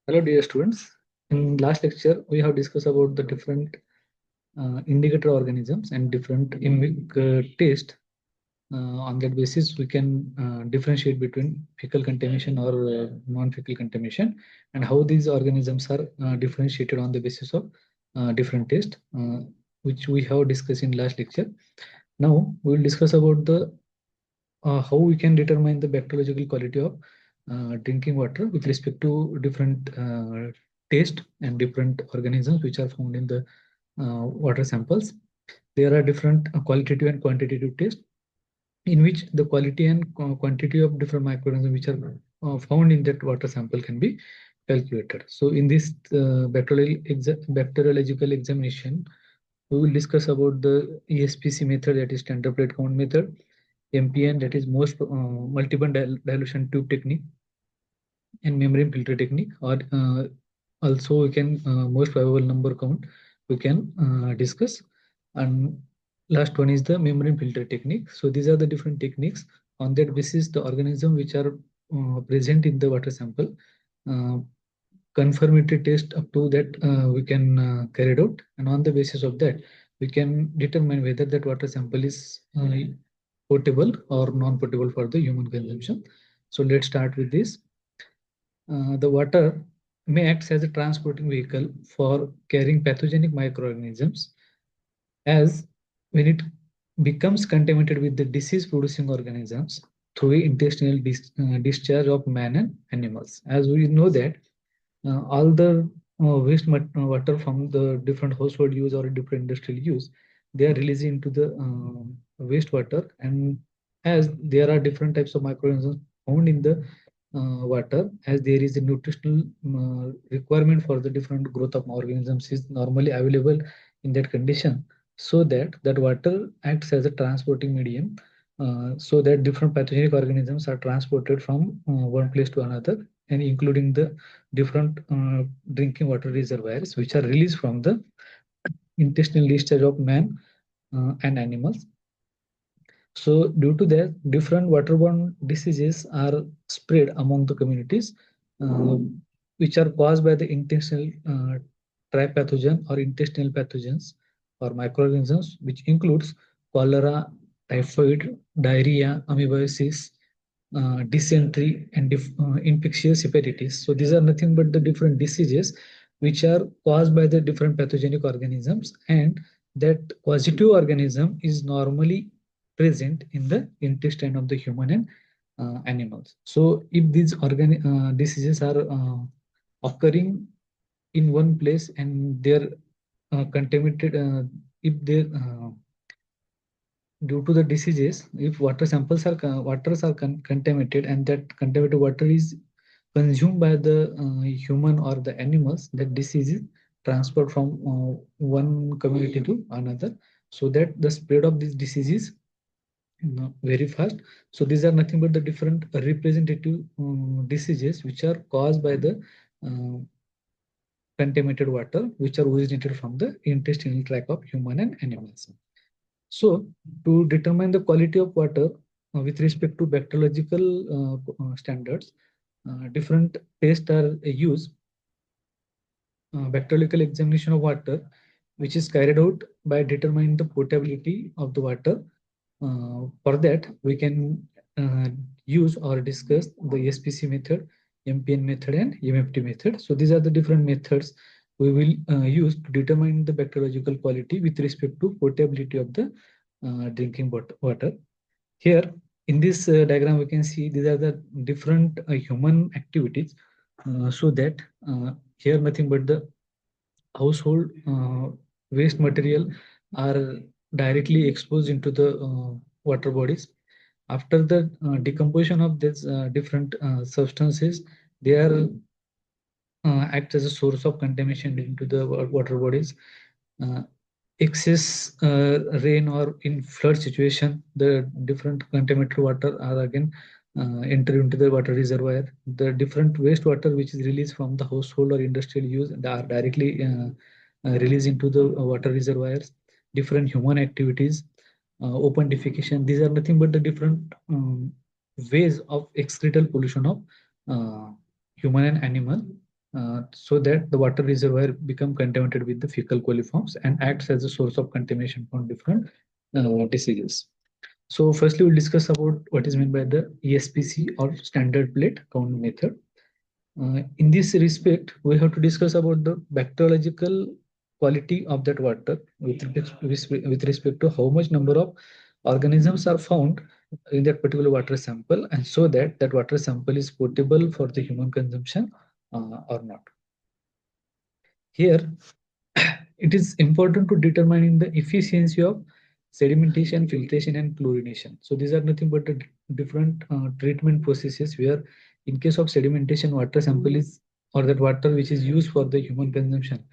Hello, dear students. In last lecture, we have discussed about the different indicator organisms and different taste. On that basis, we can differentiate between fecal contamination or non-fecal contamination, and how these organisms are differentiated on the basis of different taste, which we have discussed in last lecture. Now, we will discuss about the how we can determine the bacteriological quality of drinking water with respect to different taste and different organisms which are found in the water samples. There are different qualitative and quantitative tests in which the quality and quantity of different microorganisms which are found in that water sample can be calculated. So in this bacteriological examination, we will discuss about the ESPC method, that is standard plate count method, MPN, that is most multiple dilution tube technique, and membrane filter technique, or also we can most probable number count we can discuss. And last one is the membrane filter technique. So these are the different techniques. On that basis, the organism which are present in the water sample, uh, conformity test up to that we can carry out, and on the basis of that we can determine whether that water sample is potable or non-potable for the human consumption. So let's start with this. The water may act as a transporting vehicle for carrying pathogenic microorganisms, as when it becomes contaminated with the disease producing organisms through intestinal discharge of man and animals. As we know that all the water from the different household use or different industrial use, they are released into the wastewater, and as there are different types of microorganisms found in the water, as there is a nutritional requirement for the different growth of organisms is normally available in that condition, so that that water acts as a transporting medium, so that different pathogenic organisms are transported from one place to another, and including the different drinking water reservoirs which are released from the intestinal discharge of man and animals. So due to that, different waterborne diseases are spread among the communities, uh, which are caused by the intestinal trypathogen or intestinal pathogens or microorganisms, which includes cholera, typhoid, diarrhea, amoebiasis, dysentery, and infectious hepatitis. So these are nothing but the different diseases which are caused by the different pathogenic organisms, and that causative organism is normally present in the intestine of the human and animals. So if these diseases are occurring in one place and they're contaminated, if they due to the diseases, if water samples are waters are contaminated, and that contaminated water is consumed by the human or the animals, that disease is transferred from one community to another, so that the spread of these diseases very fast. So these are nothing but the different representative diseases which are caused by the uh, contaminated water, which are originated from the intestinal tract of human and animals. So, to determine the quality of water with respect to bacteriological standards, different tests are used. Bacteriological examination of water, which is carried out by determining the potability of the water. For that, we can use or discuss the SPC method, MPN method, and MFT method. So these are the different methods we will use to determine the bacteriological quality with respect to potability of the drinking water. Here, in this diagram, we can see these are the different human activities. So that here nothing but the household waste material are directly exposed into the water bodies. After the decomposition of these different substances, they are act as a source of contamination into the water bodies. Uh, Excess rain or in flood situation, the different contaminated water are again enter into the water reservoir. The different wastewater which is released from the household or industrial use, they are directly released into the water reservoirs. Different human activities, open defecation, these are nothing but the different ways of excretal pollution of uh, human and animal. so that the water reservoir become contaminated with the fecal coliforms and acts as a source of contamination from different diseases. So firstly, we'll discuss about what is meant by the ESPC or standard plate count method. In this respect, we have to discuss about the bacteriological quality of that water with respect to how much number of organisms are found in that particular water sample, and so that that water sample is potable for the human consumption or not. Here, it is important to determine the efficiency of sedimentation, filtration, and chlorination. So these are nothing but the different treatment processes where, in case of sedimentation, water sample is or that water which is used for the human consumption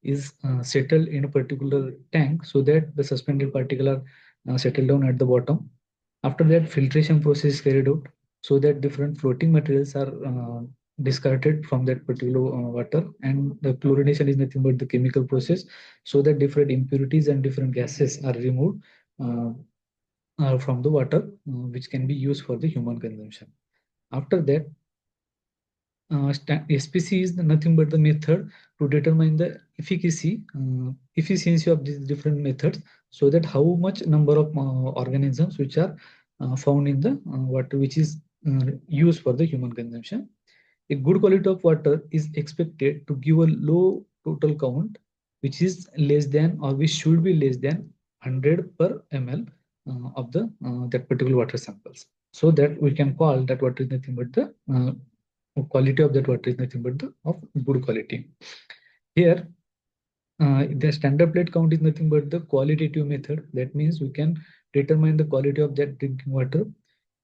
is settled in a particular tank so that the suspended particle are settled down at the bottom. After that, filtration process is carried out so that different floating materials are discarded from that particular water, and the chlorination is nothing but the chemical process so that different impurities and different gases are removed uh, from the water, which can be used for the human consumption. After that, SPC is nothing but the method to determine the efficiency of these different methods, so that how much number of organisms which are found in the water which is used for the human consumption. A good quality of water is expected to give a low total count, which is less than or which should be less than 100 per ml of the that particular water samples, so that we can call that water is nothing but the quality of that water is nothing but the of good quality. Here, the standard plate count is nothing but the qualitative method. That means we can determine the quality of that drinking water.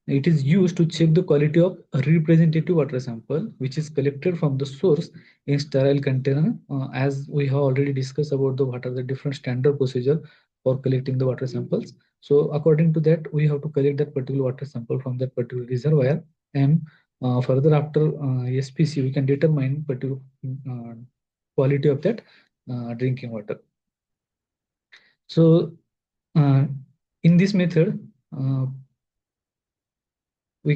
It is used to check the quality of a representative water sample, which is collected from the source in sterile container. As we have already discussed about the what are the different standard procedure for collecting the water samples. So according to that, we have to collect that particular water sample from that particular reservoir, and further after SPC, we can determine particular uh, quality of that drinking water. So uh, in this method,